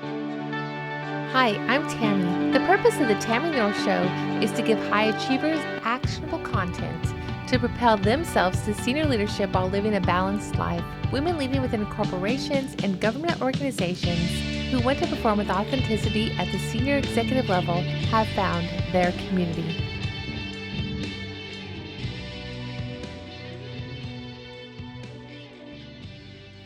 Hi, I'm Tammy. The purpose of the Tammy North Show is to give high achievers actionable content to propel themselves to senior leadership while living a balanced life. Women leading within corporations and government organizations who want to perform with authenticity at the senior executive level have found their community.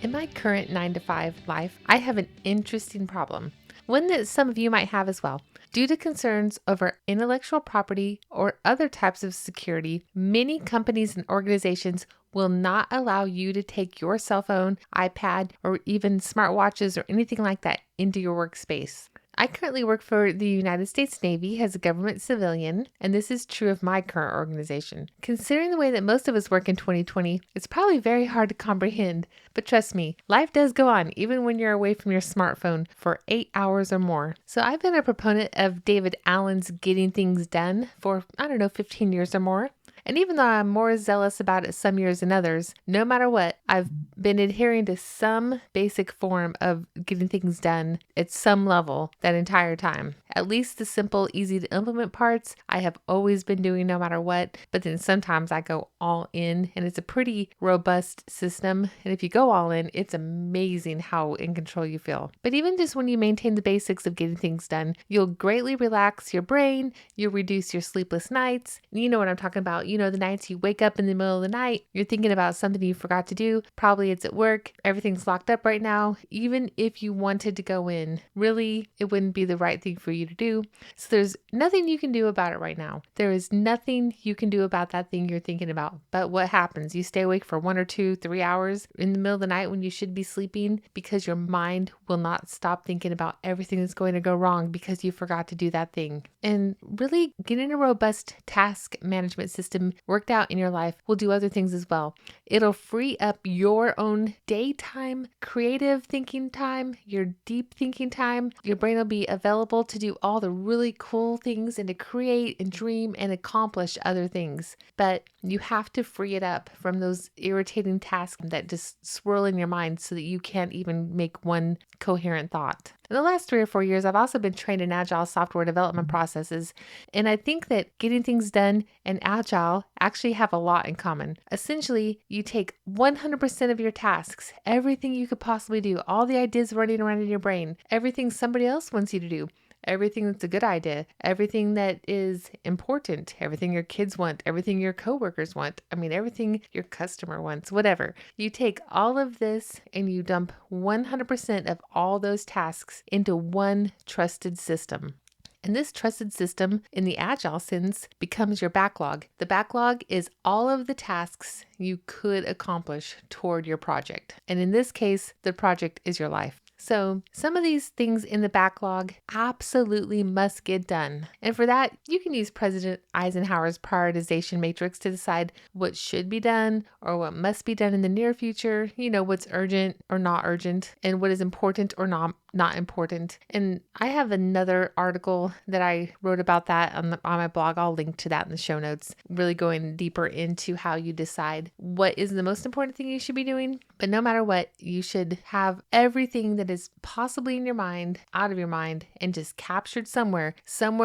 In my current 9 to 5 life, I have an interesting problem, one that some of you might have as well. Due to concerns over intellectual property or other types of security, many companies and organizations will not allow you to take your cell phone, iPad, or even smartwatches or anything like that into your workspace. I currently work for the United States Navy as a government civilian, and this is true of my current organization. Considering the way that most of us work in 2020, it's probably very hard to comprehend, but trust me, life does go on even when you're away from your smartphone for 8 hours or more. So I've been a proponent of David Allen's getting things done for, 15 years or more. And even though I'm more zealous about it some years than others, no matter what, I've been adhering to some basic form of getting things done at some level that entire time. At least the simple, easy to implement parts I have always been doing no matter what, but then sometimes I go all in, and it's a pretty robust system. And if you go all in, it's amazing how in control you feel. But even just when you maintain the basics of getting things done, you'll greatly relax your brain, you'll reduce your sleepless nights. You know what I'm talking about. You know, the nights you wake up in the middle of the night, you're thinking about something you forgot to do. Probably it's at work. Everything's locked up right now. Even if you wanted to go in, really, it wouldn't be the right thing for you to do. So there's nothing you can do about it right now. There is nothing you can do about that thing you're thinking about. But what happens? You stay awake for 1 or 2, 3 hours in the middle of the night when you should be sleeping because your mind will not stop thinking about everything that's going to go wrong because you forgot to do that thing. And really getting a robust task management system worked out in your life will do other things as well. It'll free up your own daytime creative thinking time, your deep thinking time. Your brain will be available to do all the really cool things and to create and dream and accomplish other things. But you have to free it up from those irritating tasks that just swirl in your mind so that you can't even make one coherent thought. In the last 3 or 4 years, I've also been trained in agile software development processes, and I think that getting things done and agile actually have a lot in common. Essentially, you take 100% of your tasks, everything you could possibly do, all the ideas running around in your brain, everything somebody else wants you to do, everything that's a good idea, everything that is important, everything your kids want, everything your coworkers want, everything your customer wants, whatever. You take all of this and you dump 100% of all those tasks into one trusted system. And this trusted system, in the agile sense, becomes your backlog. The backlog is all of the tasks you could accomplish toward your project. And in this case, the project is your life. So some of these things in the backlog absolutely must get done. And for that, you can use President Eisenhower's prioritization matrix to decide what should be done or what must be done in the near future, what's urgent or not urgent, and what is important or not important. And I have another article that I wrote about that on my blog. I'll link to that in the show notes, really going deeper into how you decide what is the most important thing you should be doing. But no matter what, you should have everything that is possibly in your mind, out of your mind, and just captured somewhere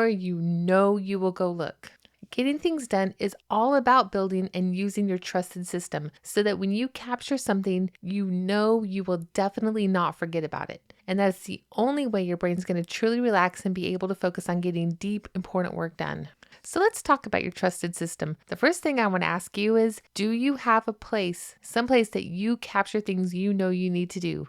you will go look. Getting things done is all about building and using your trusted system so that when you capture something, you will definitely not forget about it. And that's the only way your brain's going to truly relax and be able to focus on getting deep, important work done. So let's talk about your trusted system. The first thing I want to ask you is, do you have a place, someplace that you capture things you know you need to do?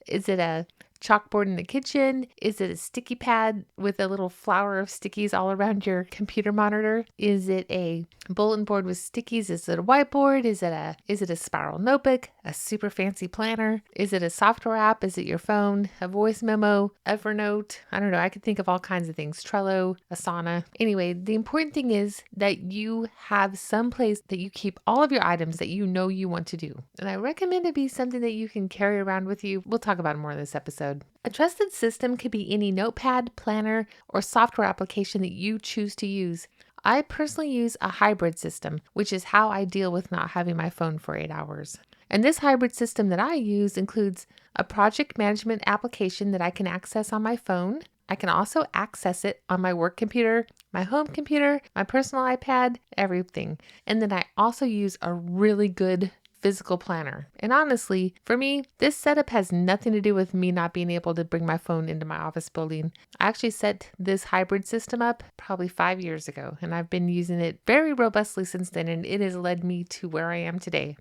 Is it a chalkboard in the kitchen? Is it a sticky pad with a little flower of stickies all around your computer monitor? Is it a bulletin board with stickies? Is it a whiteboard? Is it a spiral notebook? A super fancy planner? Is it a software app? Is it your phone? A voice memo? Evernote? I don't know. I could think of all kinds of things. Trello, Asana. Anyway, the important thing is that you have some place that you keep all of your items that you know you want to do. And I recommend it be something that you can carry around with you. We'll talk about it more in this episode. A trusted system could be any notepad, planner, or software application that you choose to use. I personally use a hybrid system, which is how I deal with not having my phone for 8 hours. And this hybrid system that I use includes a project management application that I can access on my phone. I can also access it on my work computer, my home computer, my personal iPad, everything. And then I also use a really good physical planner. And honestly, for me, this setup has nothing to do with me not being able to bring my phone into my office building. I actually set this hybrid system up probably 5 years ago, and I've been using it very robustly since then, and it has led me to where I am today.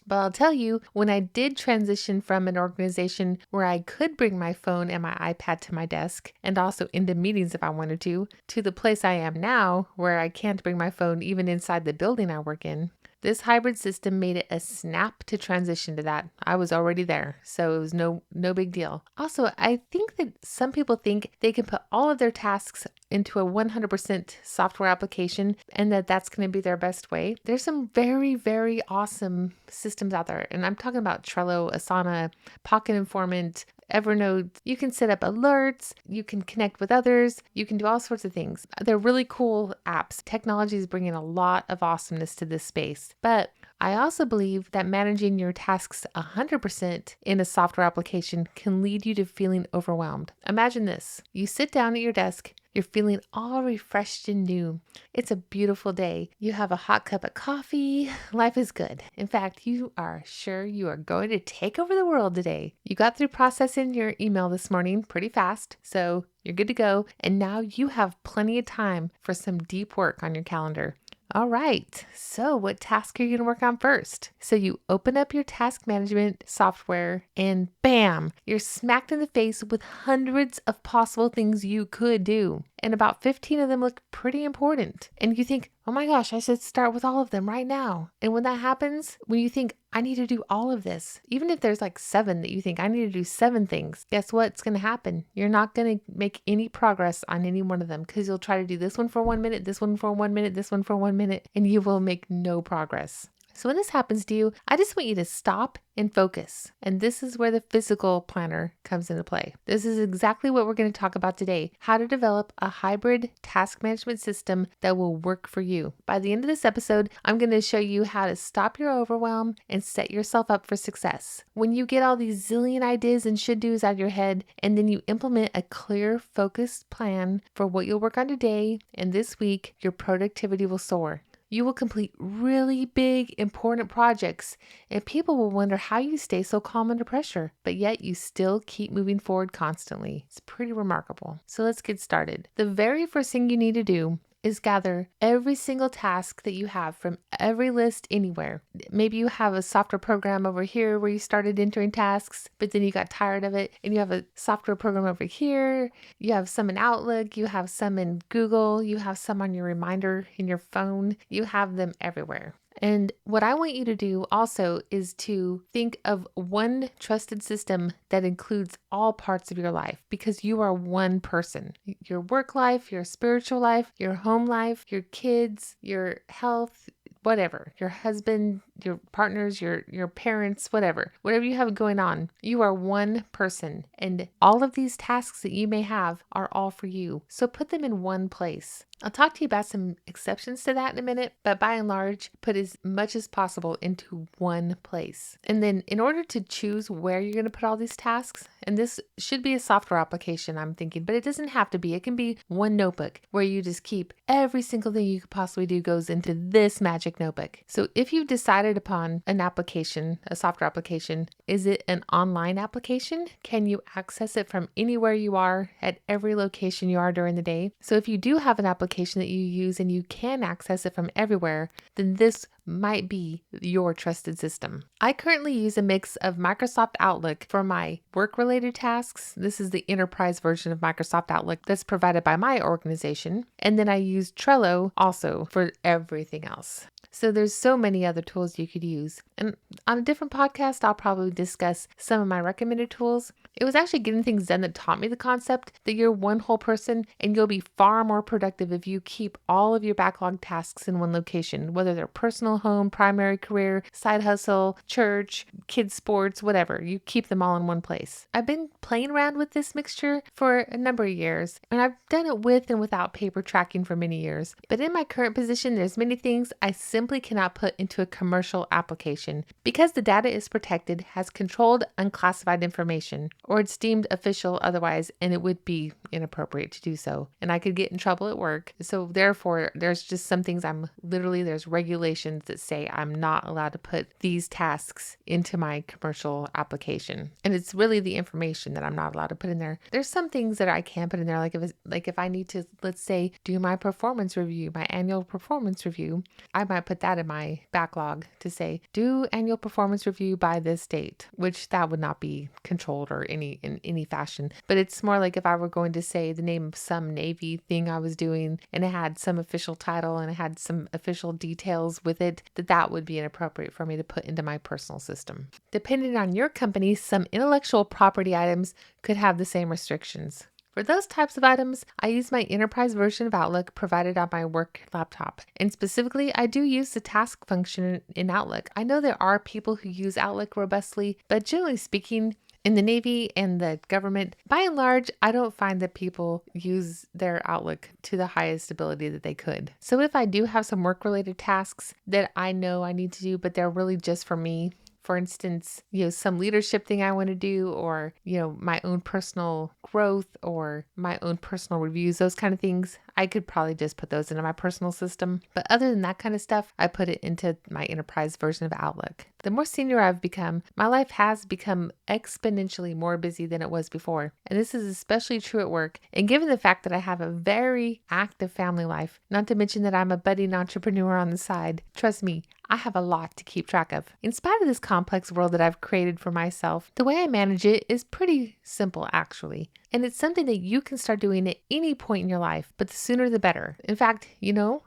But I'll tell you, when I did transition from an organization where I could bring my phone and my iPad to my desk and also into meetings if I wanted to the place I am now where I can't bring my phone even inside the building I work in, this hybrid system made it a snap to transition to that. I was already there, so it was no big deal. Also, I think that some people think they can put all of their tasks into a 100% software application and that's going to be their best way. There's some very, very awesome systems out there. And I'm talking about Trello, Asana, Pocket Informant, Evernote. You can set up alerts, you can connect with others, you can do all sorts of things. They're really cool apps. Technology is bringing a lot of awesomeness to this space. But I also believe that managing your tasks 100% in a software application can lead you to feeling overwhelmed. Imagine this. You sit down at your desk, you're feeling all refreshed and new. It's a beautiful day. You have a hot cup of coffee. Life is good. In fact, you are sure you are going to take over the world today. You got through processing your email this morning pretty fast, so you're good to go. And now you have plenty of time for some deep work on your calendar. All right, so what task are you going to work on first? So you open up your task management software and bam, you're smacked in the face with hundreds of possible things you could do. And about 15 of them look pretty important. And you think, oh my gosh, I should start with all of them right now. And when that happens, when you think, I need to do all of this, even if there's like 7 that you think I need to do 7 things, guess what's going to happen? You're not going to make any progress on any one of them because you'll try to do this one for 1 minute, this one for 1 minute, this one for 1 minute, and you will make no progress. So when this happens to you, I just want you to stop and focus. And this is where the physical planner comes into play. This is exactly what we're going to talk about today, how to develop a hybrid task management system that will work for you. By the end of this episode, I'm going to show you how to stop your overwhelm and set yourself up for success. When you get all these zillion ideas and should-dos out of your head, and then you implement a clear, focused plan for what you'll work on today and this week, your productivity will soar. You will complete really big, important projects, and people will wonder how you stay so calm under pressure, but yet you still keep moving forward constantly. It's pretty remarkable. So let's get started. The very first thing you need to do is gather every single task that you have from every list anywhere. Maybe you have a software program over here where you started entering tasks, but then you got tired of it, and you have a software program over here. You have some in Outlook, you have some in Google, you have some on your reminder in your phone. You have them everywhere. And what I want you to do also is to think of one trusted system that includes all parts of your life, because you are one person. Your work life, your spiritual life, your home life, your kids, your health, whatever, your husband, your partners, your parents, whatever you have going on, you are one person, and all of these tasks that you may have are all for you. So put them in one place. I'll talk to you about some exceptions to that in a minute, but by and large, put as much as possible into one place. And then in order to choose where you're going to put all these tasks, and this should be a software application, I'm thinking, but it doesn't have to be. It can be one notebook where you just keep every single thing you could possibly do goes into this magic notebook. So if you've decided upon an application, a software application, is it an online application? Can you access it from anywhere you are at every location you are during the day? So if you do have an application that you use and you can access it from everywhere, then this might be your trusted system. I currently use a mix of Microsoft Outlook for my work-related tasks. This is the enterprise version of Microsoft Outlook that's provided by my organization. And then I use Trello also for everything else. So there's so many other tools you could use. And on a different podcast, I'll probably discuss some of my recommended tools. It was actually getting things done that taught me the concept that you're one whole person and you'll be far more productive if you keep all of your backlog tasks in one location, whether they're personal, home, primary career, side hustle, church, kids sports, whatever. You keep them all in one place. I've been playing around with this mixture for a number of years, and I've done it with and without paper tracking for many years. But in my current position, there's many things I simply simply cannot put into a commercial application because the data is protected, has controlled unclassified information, or it's deemed official otherwise, and it would be inappropriate to do so. And I could get in trouble at work. So therefore, there's just some things there's regulations that say I'm not allowed to put these tasks into my commercial application. And it's really the information that I'm not allowed to put in there. There's some things that I can put in there, like if I need to, let's say, do my performance review, my annual performance review, I might put that in my backlog to say, do annual performance review by this date, which that would not be controlled or in any fashion. But it's more like if I were going to say the name of some Navy thing I was doing and it had some official title and it had some official details with it, that would be inappropriate for me to put into my personal system. Depending on your company, some intellectual property items could have the same restrictions. For those types of items, I use my enterprise version of Outlook provided on my work laptop. And specifically, I do use the task function in Outlook. I know there are people who use Outlook robustly, but generally speaking, in the Navy and the government, by and large, I don't find that people use their Outlook to the highest ability that they could. So if I do have some work-related tasks that I know I need to do, but they're really just for me, for instance, some leadership thing I want to do, or, my own personal growth or my own personal reviews, those kind of things, I could probably just put those into my personal system. But other than that kind of stuff, I put it into my enterprise version of Outlook. The more senior I've become, my life has become exponentially more busy than it was before. And this is especially true at work. And given the fact that I have a very active family life, not to mention that I'm a budding entrepreneur on the side, trust me, I have a lot to keep track of. In spite of this complex world that I've created for myself, the way I manage it is pretty simple, actually. And it's something that you can start doing at any point in your life, but the sooner the better. In fact,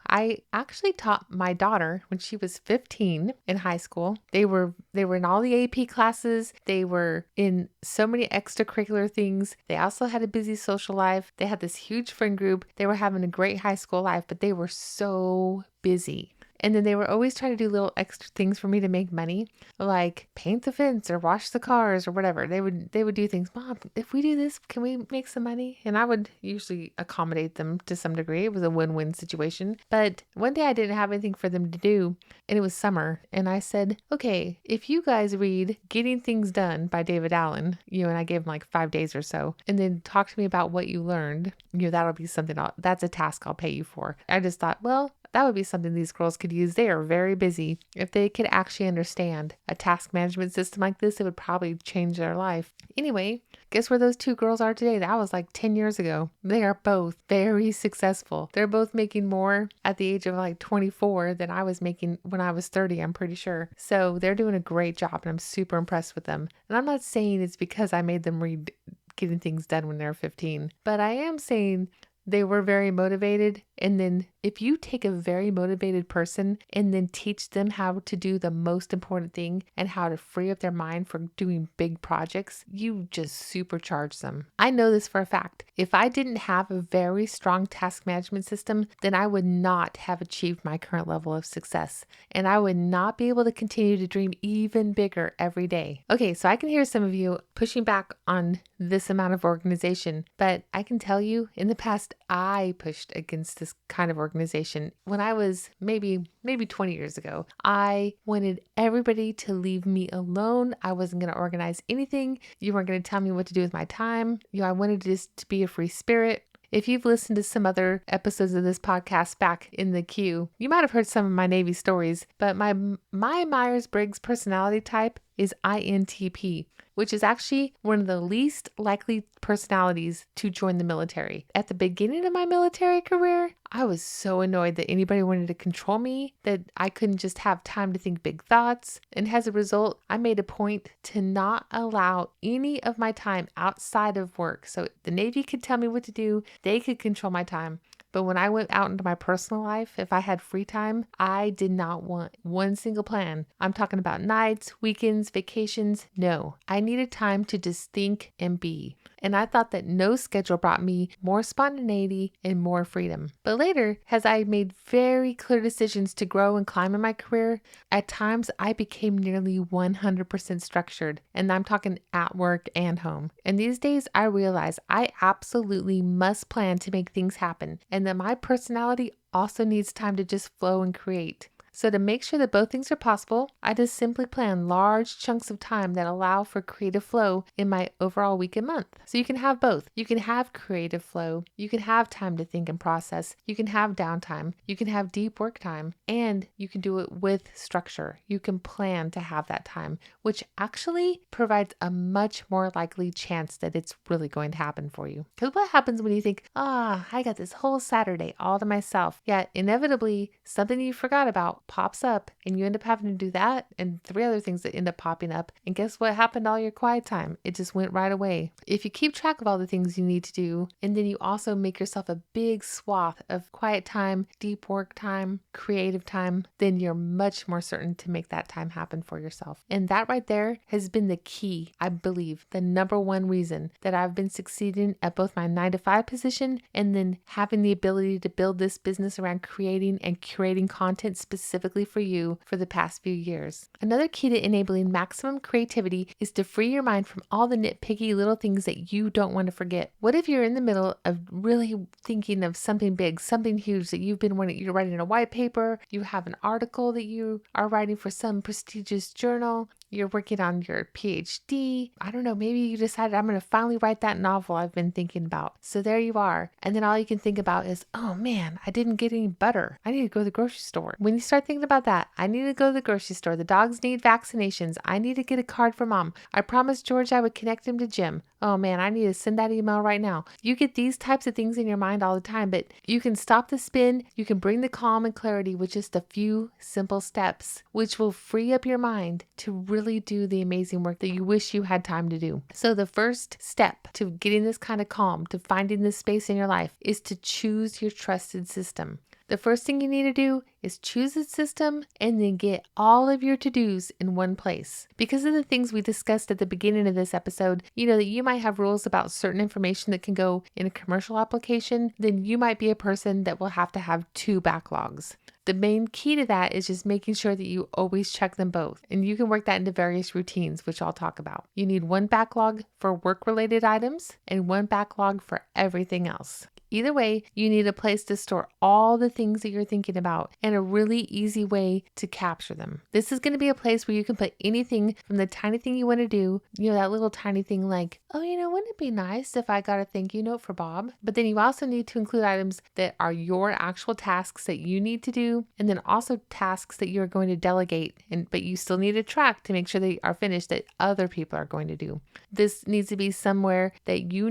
I actually taught my daughter when she was 15 in high school. They were in all the AP classes. They were in so many extracurricular things. They also had a busy social life. They had this huge friend group. They were having a great high school life, but they were so busy. And then they were always trying to do little extra things for me to make money, like paint the fence or wash the cars or whatever. They would do things. Mom, if we do this, can we make some money? And I would usually accommodate them to some degree. It was a win-win situation. But one day I didn't have anything for them to do, and it was summer. And I said, okay, if you guys read Getting Things Done by David Allen, and I gave them like 5 days or so, and then talk to me about what you learned, that'll be something, that's a task I'll pay you for. I just thought, well, that would be something these girls could use. They are very busy. If they could actually understand a task management system like this, it would probably change their life. Anyway, guess where those two girls are today? That was like 10 years ago. They are both very successful. They're both making more at the age of like 24 than I was making when I was 30, I'm pretty sure. So they're doing a great job, and I'm super impressed with them. And I'm not saying it's because I made them read Getting Things Done when they were 15, but I am saying they were very motivated. And then if you take a very motivated person and then teach them how to do the most important thing and how to free up their mind for doing big projects, you just supercharge them. I know this for a fact. If I didn't have a very strong task management system, then I would not have achieved my current level of success. And I would not be able to continue to dream even bigger every day. Okay, so I can hear some of you pushing back on this amount of organization, but I can tell you in the past, I pushed against this kind of organization. When I was maybe 20 years ago, I wanted everybody to leave me alone. I wasn't going to organize anything. You weren't going to tell me what to do with my time. I wanted this to be a free spirit. If you've listened to some other episodes of this podcast back in the queue, you might have heard some of my Navy stories, but my Myers-Briggs personality type is INTP, which is actually one of the least likely personalities to join the military. At the beginning of my military career, I was so annoyed that anybody wanted to control me, that I couldn't just have time to think big thoughts. And as a result, I made a point to not allow any of my time outside of work. So the Navy could tell me what to do. They could control my time. But when I went out into my personal life, if I had free time, I did not want one single plan. I'm talking about nights, weekends, vacations. No, I needed time to just think and be. And I thought that no schedule brought me more spontaneity and more freedom. But later, as I made very clear decisions to grow and climb in my career, at times I became nearly 100% structured. And I'm talking at work and home. And these days I realize I absolutely must plan to make things happen, and that my personality also needs time to just flow and create. So to make sure that both things are possible, I just simply plan large chunks of time that allow for creative flow in my overall week and month. So you can have both. You can have creative flow. You can have time to think and process. You can have downtime. You can have deep work time, and you can do it with structure. You can plan to have that time, which actually provides a much more likely chance that it's really going to happen for you. Because what happens when you think, I got this whole Saturday all to myself, yet inevitably something you forgot about pops up and you end up having to do that and 3 other things that end up popping up. And guess what happened to all your quiet time? It just went right away. If you keep track of all the things you need to do, and then you also make yourself a big swath of quiet time, deep work time, creative time, then you're much more certain to make that time happen for yourself. And that right there has been the key, I believe, the number one reason that I've been succeeding at both my 9-to-5 position and then having the ability to build this business around creating and curating content specifically for you for the past few years. Another key to enabling maximum creativity is to free your mind from all the nitpicky little things that you don't want to forget. What if you're in the middle of really thinking of something big, something huge that you're writing a white paper, you have an article that you are writing for some prestigious journal, you're working on your PhD. I don't know, maybe you decided I'm going to finally write that novel I've been thinking about. So there you are. And then all you can think about is, oh man, I didn't get any butter. I need to go to the grocery store. When you start thinking about that, I need to go to the grocery store. The dogs need vaccinations. I need to get a card for mom. I promised George I would connect him to Jim. Oh man, I need to send that email right now. You get these types of things in your mind all the time, but you can stop the spin. You can bring the calm and clarity with just a few simple steps, which will free up your mind to really do the amazing work that you wish you had time to do. So the first step to getting this kind of calm, to finding this space in your life, is to choose your trusted system. The first thing you need to do is choose a system and then get all of your to-dos in one place. Because of the things we discussed at the beginning of this episode, you know that you might have rules about certain information that can go in a commercial application, then you might be a person that will have to have 2 backlogs. The main key to that is just making sure that you always check them both. And you can work that into various routines, which I'll talk about. You need 1 backlog for work-related items and 1 backlog for everything else. Either way, you need a place to store all the things that you're thinking about and a really easy way to capture them. This is going to be a place where you can put anything from the tiny thing you want to do, that little tiny thing like, wouldn't it be nice if I got a thank you note for Bob? But then you also need to include items that are your actual tasks that you need to do, and then also tasks that you're going to delegate, but you still need to track to make sure they are finished that other people are going to do. This needs to be somewhere that you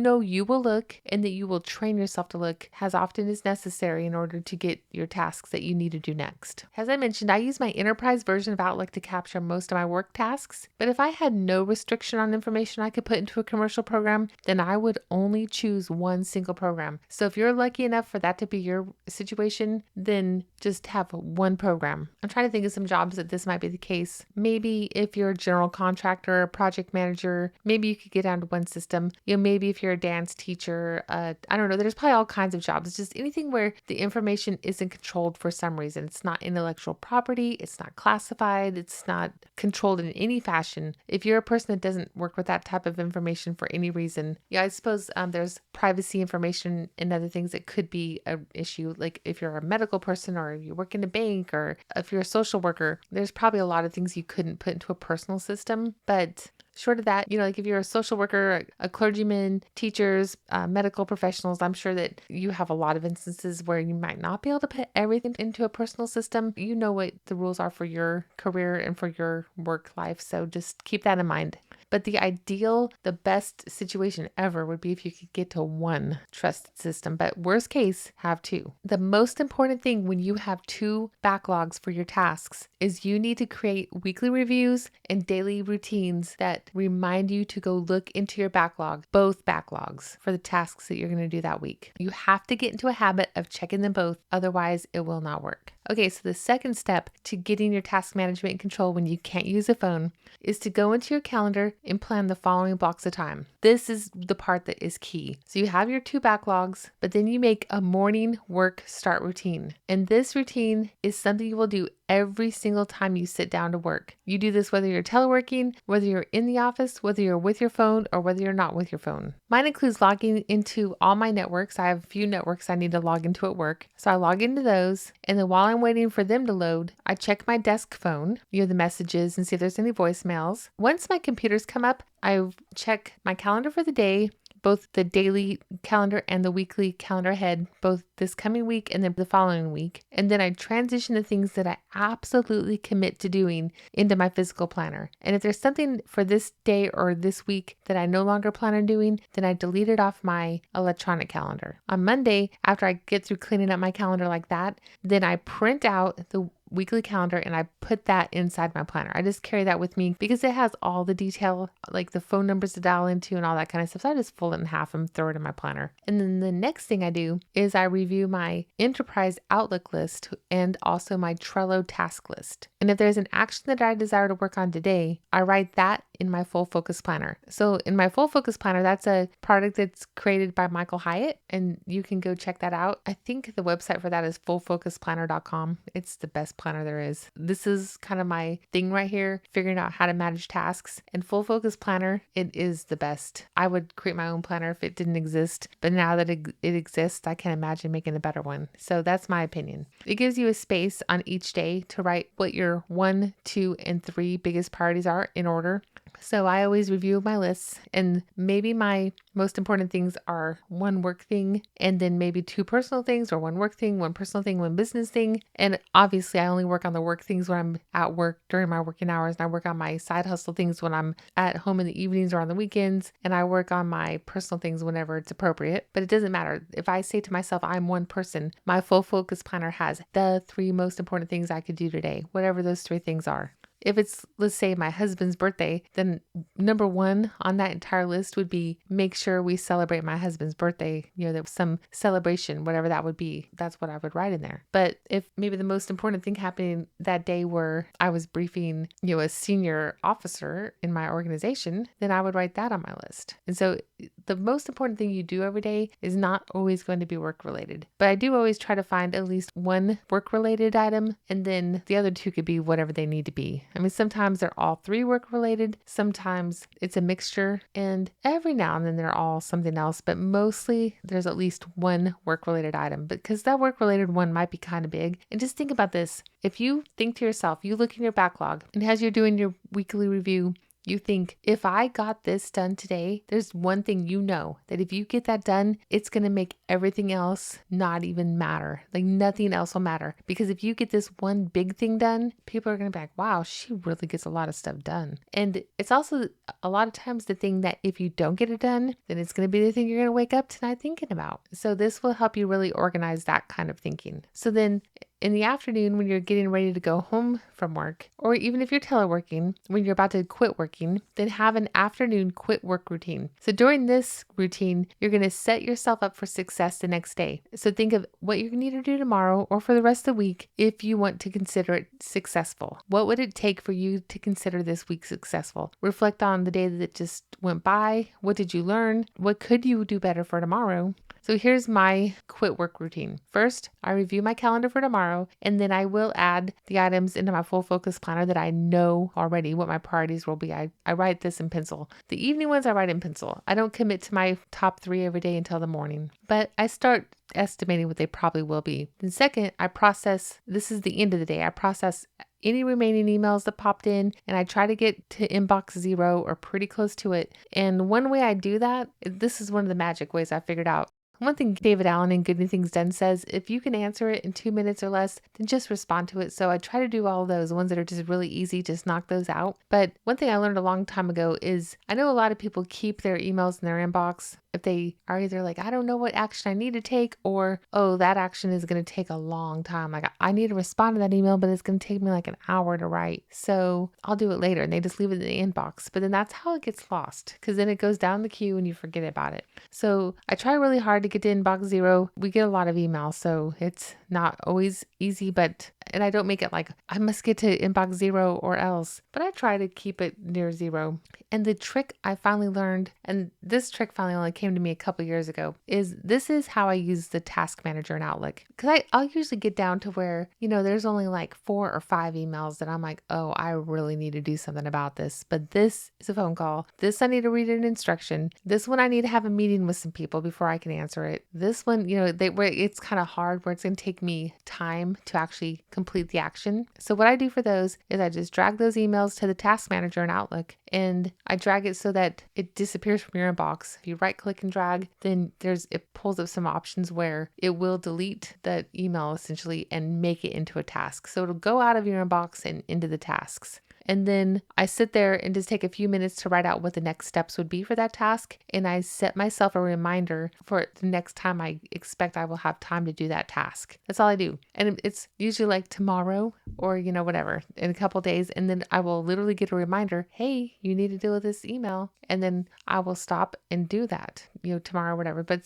will look and that you will train yourself to look as often as necessary in order to get your tasks that you need to do next. As I mentioned, I use my enterprise version of Outlook to capture most of my work tasks, but if I had no restriction on information I could put into a commercial program, then I would only choose 1 single program. So if you're lucky enough for that to be your situation, then just have 1 program. I'm trying to think of some jobs that this might be the case. Maybe if you're a general contractor, a project manager, maybe you could get down to 1 system. Maybe if you're a dance teacher, I don't know, there's probably all kinds of jobs. It's just anything where the information isn't controlled for some reason. It's not intellectual property. It's not classified. It's not controlled in any fashion. If you're a person that doesn't work with that type of information for any reason, I suppose there's privacy information and other things that could be an issue. Like if you're a medical person or you work in a bank or if you're a social worker, there's probably a lot of things you couldn't put into a personal system. But short of that, like if you're a social worker, a clergyman, teachers, medical professionals, I'm sure that you have a lot of instances where you might not be able to put everything into a personal system. You know what the rules are for your career and for your work life. So just keep that in mind. But the best situation ever would be if you could get to 1 trusted system, but worst case, have 2. The most important thing when you have 2 backlogs for your tasks is you need to create weekly reviews and daily routines that remind you to go look into your backlog, both backlogs for the tasks that you're going to do that week. You have to get into a habit of checking them both, otherwise it will not work. Okay, so the second step to getting your task management in control when you can't use a phone is to go into your calendar and plan the following blocks of time. This is the part that is key. So you have your 2 backlogs, but then you make a morning work start routine. And this routine is something you will do every single time you sit down to work. You do this whether you're teleworking, whether you're in the office, whether you're with your phone, or whether you're not with your phone. Mine includes logging into all my networks. I have a few networks I need to log into at work. So I log into those, and then while I'm waiting for them to load, I check my desk phone, the messages, and see if there's any voicemails. Once my computers come up, I check my calendar for the day, both the daily calendar and the weekly calendar ahead, both this coming week and then the following week. And then I transition the things that I absolutely commit to doing into my physical planner. And if there's something for this day or this week that I no longer plan on doing, then I delete it off my electronic calendar. On Monday, after I get through cleaning up my calendar like that, then I print out the weekly calendar and I put that inside my planner. I just carry that with me because it has all the detail, like the phone numbers to dial into and all that kind of stuff. So I just fold it in half and throw it in my planner. And then the next thing I do is I review my enterprise Outlook list and also my Trello task list. And if there's an action that I desire to work on today, I write that in my full focus planner. So in my full focus planner, that's a product that's created by Michael Hyatt, and you can go check that out. I think the website for that is fullfocusplanner.com. It's the best planner there is. This is kind of my thing right here, figuring out how to manage tasks. And full focus planner, it is the best. I would create my own planner if it didn't exist, but now that it exists, I can imagine making a better one. So that's my opinion. It gives you a space on each day to write what your 1, 2, and 3 biggest priorities are in order. So I always review my lists, and maybe my most important things are 1 work thing and then maybe 2 personal things, or 1 work thing, 1 personal thing, 1 business thing. And obviously I only work on the work things when I'm at work during my working hours, and I work on my side hustle things when I'm at home in the evenings or on the weekends, and I work on my personal things whenever it's appropriate. But it doesn't matter. If I say to myself, I'm one person, my full focus planner has the 3 most important things I could do today, whatever those 3 things are. If it's, let's say, my husband's birthday, then number 1 on that entire list would be make sure we celebrate my husband's birthday. There was some celebration, whatever that would be. That's what I would write in there. But if maybe the most important thing happening that day were I was briefing, a senior officer in my organization, then I would write that on my list. And so the most important thing you do every day is not always going to be work related. But I do always try to find at least 1 work related item, and then the other 2 could be whatever they need to be. I mean, sometimes they're all 3 work related. Sometimes it's a mixture, and every now and then they're all something else, but mostly there's at least 1 work related item, because that work related one might be kind of big. And just think about this. If you think to yourself, you look in your backlog, and as you're doing your weekly review, you think, if I got this done today, there's one thing that if you get that done, it's going to make everything else not even matter. Like nothing else will matter. Because if you get this one big thing done, people are going to be like, wow, she really gets a lot of stuff done. And it's also a lot of times the thing that if you don't get it done, then it's going to be the thing you're going to wake up tonight thinking about. So this will help you really organize that kind of thinking. So then in the afternoon, when you're getting ready to go home from work, or even if you're teleworking, when you're about to quit working, then have an afternoon quit work routine. So during this routine, you're going to set yourself up for success the next day. So think of what you need to do tomorrow or for the rest of the week if you want to consider it successful. What would it take for you to consider this week successful? Reflect on the day that just went by. What did you learn? What could you do better for tomorrow? So here's my quit work routine. First, I review my calendar for tomorrow, and then I will add the items into my full focus planner that I know already what my priorities will be. I write this in pencil. The evening ones I write in pencil. I don't commit to my top 3 every day until the morning, but I start estimating what they probably will be. Then second, I process, this is the end of the day, I process any remaining emails that popped in, and I try to get to inbox 0 or pretty close to it. And one way I do that, this is one of the magic ways I figured out. One thing David Allen in Getting Things Done says, if you can answer it in 2 minutes or less, then just respond to it. So I try to do all of those, ones that are just really easy, just knock those out. But one thing I learned a long time ago is I know a lot of people keep their emails in their inbox if they are either like, I don't know what action I need to take, or, oh, that action is going to take a long time. Like I need to respond to that email, but it's going to take me like an hour to write. So I'll do it later, and they just leave it in the inbox. But then that's how it gets lost, because then it goes down the queue and you forget about it. So I try really hard to get to inbox 0. We get a lot of emails, so it's not always easy, but and I don't make it like I must get to inbox 0 or else, but I try to keep it near 0. And the trick I finally learned, and this trick finally only came to me a couple years ago, is this is how I use the task manager in Outlook. Because I'll usually get down to where, there's only like 4 or 5 emails that I'm like, oh, I really need to do something about this. But this is a phone call. This I need to read an instruction. This one I need to have a meeting with some people before I can answer it. This one, where it's kind of hard, where it's going to take me time to actually complete the action. So what I do for those is I just drag those emails to the task manager in Outlook, and I drag it so that it disappears from your inbox. If you right click and drag, then it pulls up some options where it will delete that email essentially and make it into a task. So it'll go out of your inbox and into the tasks. And then I sit there and just take a few minutes to write out what the next steps would be for that task. And I set myself a reminder for the next time I expect I will have time to do that task. That's all I do. And it's usually like tomorrow or, whatever, in a couple days. And then I will literally get a reminder, hey, you need to deal with this email. And then I will stop and do that, tomorrow or whatever. But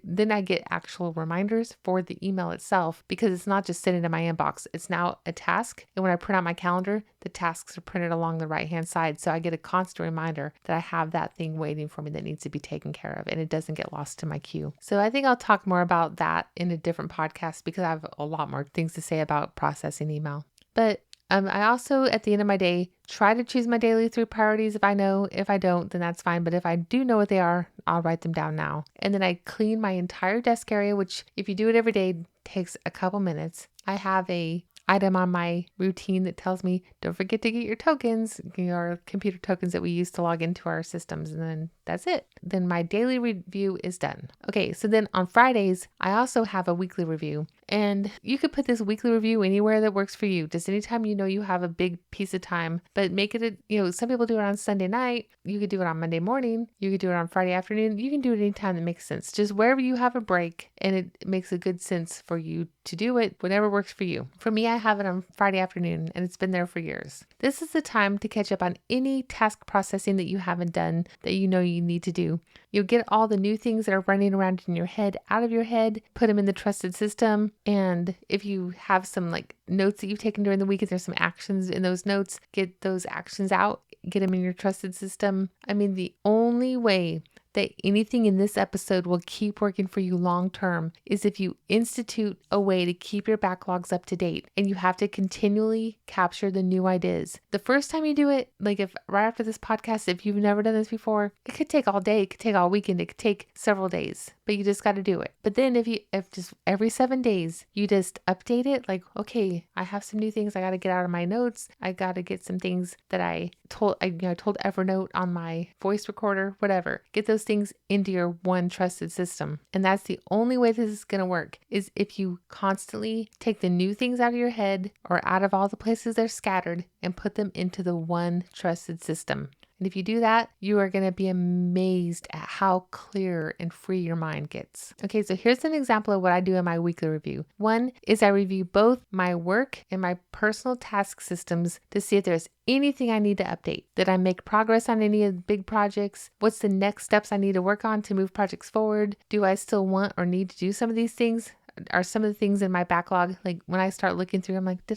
then I get actual reminders for the email itself, because it's not just sitting in my inbox. It's now a task. And when I print out my calendar, the tasks are printed along the right-hand side. So I get a constant reminder that I have that thing waiting for me that needs to be taken care of, and it doesn't get lost to my queue. So I think I'll talk more about that in a different podcast, because I have a lot more things to say about processing email. But I also, at the end of my day, try to choose my daily 3 priorities if I know. If I don't, then that's fine. But if I do know what they are, I'll write them down now. And then I clean my entire desk area, which if you do it every day, takes a couple minutes. I have a item on my routine that tells me, don't forget to get your tokens, your computer tokens that we use to log into our systems. And then that's it. Then my daily review is done. Okay, so then on Fridays, I also have a weekly review. And you could put this weekly review anywhere that works for you. Just anytime you have a big piece of time, but make it some people do it on Sunday night. You could do it on Monday morning. You could do it on Friday afternoon. You can do it anytime that makes sense. Just wherever you have a break and it makes a good sense for you to do it, whatever works for you. For me, I have it on Friday afternoon, and it's been there for years. This is the time to catch up on any task processing that you haven't done that you need to do. You'll get all the new things that are running around in your head out of your head, put them in the trusted system. And if you have some notes that you've taken during the week, if there's some actions in those notes, get those actions out, get them in your trusted system. I mean, the only way that anything in this episode will keep working for you long term is if you institute a way to keep your backlogs up to date, and you have to continually capture the new ideas. The first time you do it, if right after this podcast, if you've never done this before, it could take all day, it could take all weekend, it could take several days, but you just got to do it. But then if just every 7 days, you just update it, okay, I have some new things I got to get out of my notes. I got to get some things that I told Evernote on my voice recorder, whatever. Get those things into your one trusted system. And that's the only way this is going to work, is if you constantly take the new things out of your head or out of all the places they're scattered and put them into the one trusted system. And if you do that, you are going to be amazed at how clear and free your mind gets. Okay, so here's an example of what I do in my weekly review. One is I review both my work and my personal task systems to see if there's anything I need to update. Did I make progress on any of the big projects? What's the next steps I need to work on to move projects forward? Do I still want or need to do some of these things? Are some of the things in my backlog, when I start looking through, I'm like, why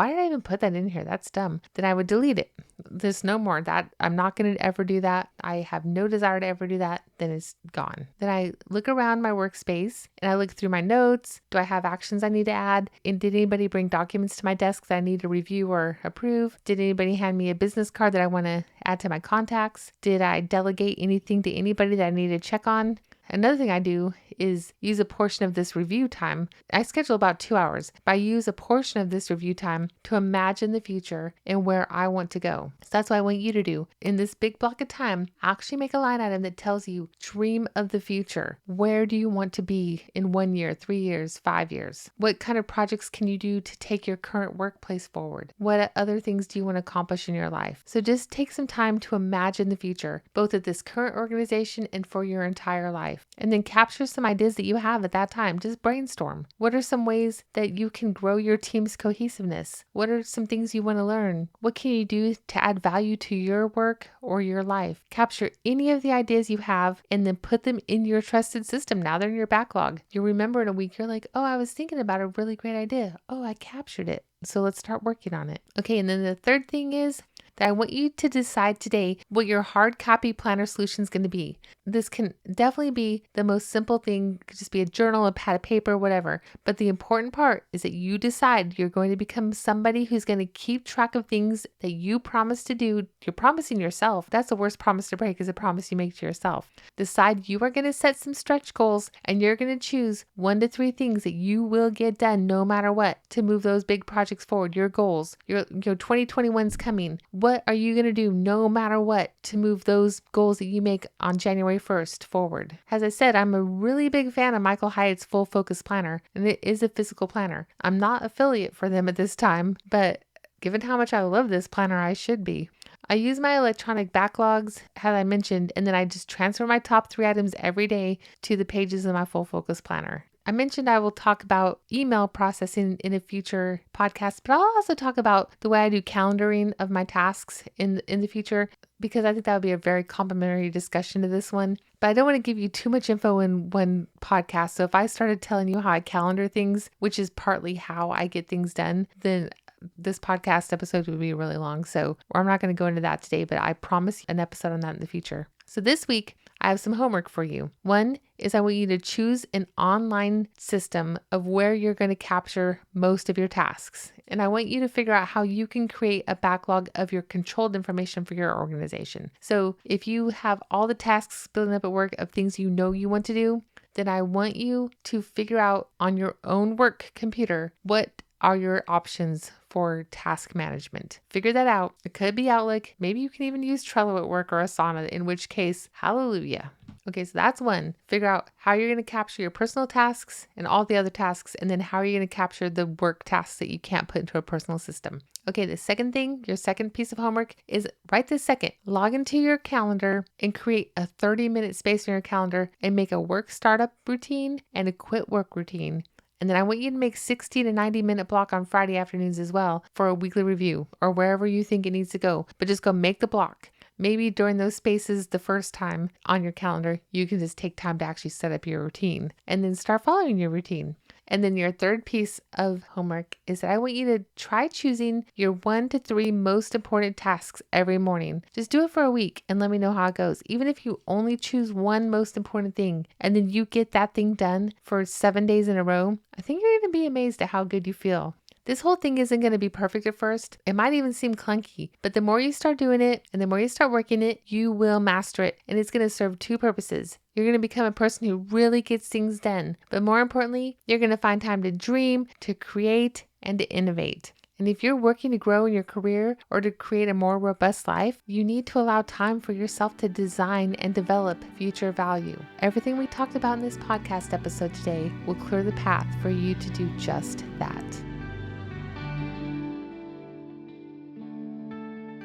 did I even put that in here? That's dumb. Then I would delete it. There's no more that. I'm not going to ever do that. I have no desire to ever do that. Then it's gone. Then I look around my workspace and I look through my notes. Do I have actions I need to add? And did anybody bring documents to my desk that I need to review or approve? Did anybody hand me a business card that I want to add to my contacts? Did I delegate anything to anybody that I need to check on? Another thing I do is use a portion of this review time. I schedule about 2 hours, but I use a portion of this review time to imagine the future and where I want to go. So that's what I want you to do. In this big block of time, actually make a line item that tells you, dream of the future. Where do you want to be in 1 year, 3 years, 5 years? What kind of projects can you do to take your current workplace forward? What other things do you want to accomplish in your life? So just take some time to imagine the future, both at this current organization and for your entire life. And then capture some ideas that you have at that time. Just brainstorm. What are some ways that you can grow your team's cohesiveness? What are some things you want to learn? What can you do to add value to your work or your life? Capture any of the ideas you have and then put them in your trusted system. Now they're in your backlog. You'll remember in a week, you're like, oh, I was thinking about a really great idea. Oh, I captured it. So let's start working on it. Okay, and then the third thing is that I want you to decide today what your hard copy planner solution is going to be. This can definitely be the most simple thing. It could just be a journal, a pad of paper, whatever. But the important part is that you decide you're going to become somebody who's going to keep track of things that you promise to do. You're promising yourself. That's the worst promise to break, is a promise you make to yourself. Decide you are going to set some stretch goals and you're going to choose 1 to 3 things that you will get done no matter what to move those big projects forward, your goals. Your 2021's coming. What are you going to do no matter what to move those goals that you make on January 1st forward? As I said, I'm a really big fan of Michael Hyatt's Full Focus Planner, and it is a physical planner. I'm not affiliate for them at this time, but given how much I love this planner, I should be. I use my electronic backlogs, as I mentioned, and then I just transfer my top 3 items every day to the pages of my Full Focus Planner. I mentioned I will talk about email processing in a future podcast, but I'll also talk about the way I do calendaring of my tasks in the future, because I think that would be a very complementary discussion to this one. But I don't want to give you too much info in one podcast. So if I started telling you how I calendar things, which is partly how I get things done, then this podcast episode would be really long. So I'm not going to go into that today, but I promise you an episode on that in the future. So this week, I have some homework for you. One is I want you to choose an online system of where you're going to capture most of your tasks. And I want you to figure out how you can create a backlog of your controlled information for your organization. So if you have all the tasks building up at work of things you know you want to do, then I want you to figure out on your own work computer what are your options for task management. Figure that out. It could be Outlook. Maybe you can even use Trello at work or Asana, in which case, hallelujah. Okay, so that's one. Figure out how you're going to capture your personal tasks and all the other tasks, and then how are you going to capture the work tasks that you can't put into a personal system. Okay, the second thing, your second piece of homework is right this second, log into your calendar and create a 30-minute space in your calendar and make a work startup routine and a quit work routine. And then I want you to make 60 to 90-minute block on Friday afternoons as well for a weekly review or wherever you think it needs to go. But just go make the block. Maybe during those spaces the first time on your calendar, you can just take time to actually set up your routine and then start following your routine. And then your third piece of homework is that I want you to try choosing your 1 to 3 most important tasks every morning. Just do it for a week and let me know how it goes. Even if you only choose one most important thing and then you get that thing done for 7 days in a row, I think you're going to be amazed at how good you feel. This whole thing isn't going to be perfect at first. It might even seem clunky, but the more you start doing it and the more you start working it, you will master it. And it's going to serve 2 purposes. You're going to become a person who really gets things done. But more importantly, you're going to find time to dream, to create, and to innovate. And if you're working to grow in your career or to create a more robust life, you need to allow time for yourself to design and develop future value. Everything we talked about in this podcast episode today will clear the path for you to do just that.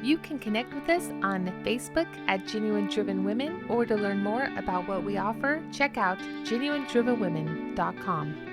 You can connect with us on Facebook at Genuine Driven Women, or to learn more about what we offer, check out genuinedrivenwomen.com.